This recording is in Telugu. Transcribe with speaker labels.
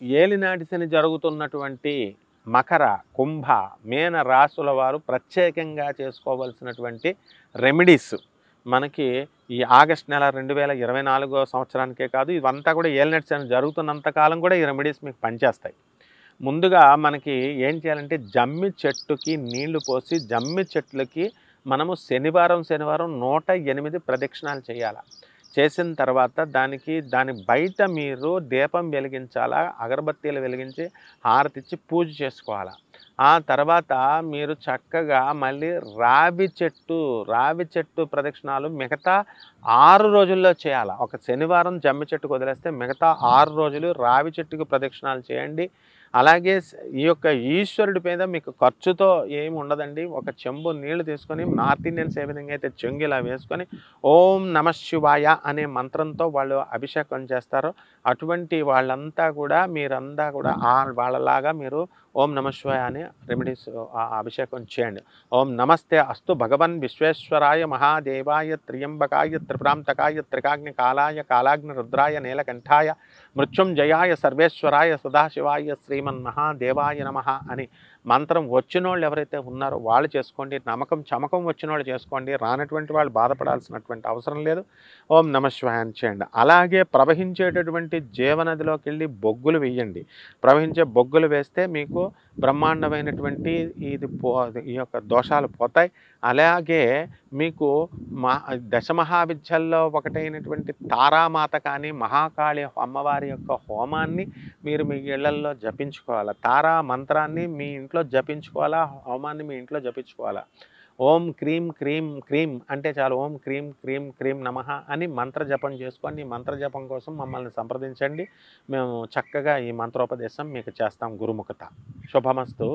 Speaker 1: ఏలినాటి శని జరుగుతున్నటువంటి మకర, కుంభ, మీన రాశుల వారు ప్రత్యేకంగా చేసుకోవలసినటువంటి రెమెడీస్ మనకి ఈ ఆగస్ట్ నెల 2024 సంవత్సరానికే కాదు, ఇవంతా కూడా ఏలినాటి శని జరుగుతున్నంత కాలం కూడా ఈ రెమెడీస్ మీకు పనిచేస్తాయి. ముందుగా మనకి ఏం చేయాలంటే జమ్మి చెట్టుకి నీళ్లు పోసి జమ్మి చెట్లకి మనము శనివారం 108 ప్రదక్షిణాలు చేయాలి. చేసిన తర్వాత దాని బయట మీరు దీపం వెలిగించాలా, అగరబత్తీలు వెలిగించి హారతిచ్చి పూజ చేసుకోవాలి. ఆ తర్వాత మీరు చక్కగా మళ్ళీ రావి చెట్టు ప్రదక్షిణాలు మిగతా 6 రోజుల్లో చేయాలి. ఒక శనివారం జమ్మి చెట్టుకు వదిలేస్తే మిగతా 6 రోజులు రావి చెట్టుకు ప్రదక్షిణాలు చేయండి. అలాగే ఈ యొక్క ఈశ్వరుడి మీద మీకు ఖర్చుతో ఏమి ఉండదండి. ఒక చెంబు నీళ్లు తీసుకొని నార్త్ ఇండియన్స్ ఏ విధంగా అయితే చెంగు ఇలా వేసుకొని ఓం నమ శివాయ అనే మంత్రంతో వాళ్ళు అభిషేకం చేస్తారో అటువంటి వాళ్ళంతా కూడా మీరంతా కూడా వాళ్ళలాగా మీరు ఓం నమ శివాయ అనే రెమెడీస్ అభిషేకం చేయండి. ఓం నమస్తే అస్తు భగవన్ విశ్వేశ్వరాయ మహాదేవాయ త్రియంబకాయ త్రిపురాంతకాయ త్రికాగ్ని కాలాయ కాలాగ్ని రుద్రాయ నీలకంఠాయ మృత్యుంజయాయ సర్వేశ్వరాయ సదాశివాయ శ్రీమన్ మహాదేవాయ నమః అని మంత్రం వచ్చినోళ్ళు ఎవరైతే ఉన్నారో వాళ్ళు చేసుకోండి. చమకం వచ్చినోళ్ళు చేసుకోండి. రానటువంటి వాళ్ళు బాధపడాల్సినటువంటి అవసరం లేదు. ఓం నమ శివాయ అని చేయండి. అలాగే ప్రవహించేటటువంటి జీవనదిలోకి వెళ్ళి బొగ్గులు వేయండి. ప్రవహించే బొగ్గులు వేస్తే మీకు బ్రహ్మాండమైనటువంటి ఈ యొక్క దోషాలు పోతాయి. అలాగే మీకు దశమహావిద్యల్లో ఒకటైనటువంటి తారామాత కానీ మహాకాళి అమ్మవారి యొక్క హోమాన్ని మీరు మీ ఇళ్లల్లో జపించుకోవాలి. తారా మంత్రాన్ని మీ ఇంట్లో జపించుకోవాలా, హోమాన్ని మీ ఇంట్లో జపించుకోవాలా. ఓం క్రీం క్రీం క్రీం అంటే చాలు. ఓం క్రీం క్రీం క్రీం నమః అని మంత్ర జపం చేసుకోండి. ఈ మంత్ర జపం కోసం మమ్మల్ని సంప్రదించండి. మేము చక్కగా ఈ మంత్రోపదేశం మీకు చేస్తాం గురుముఖత. శుభమస్తు.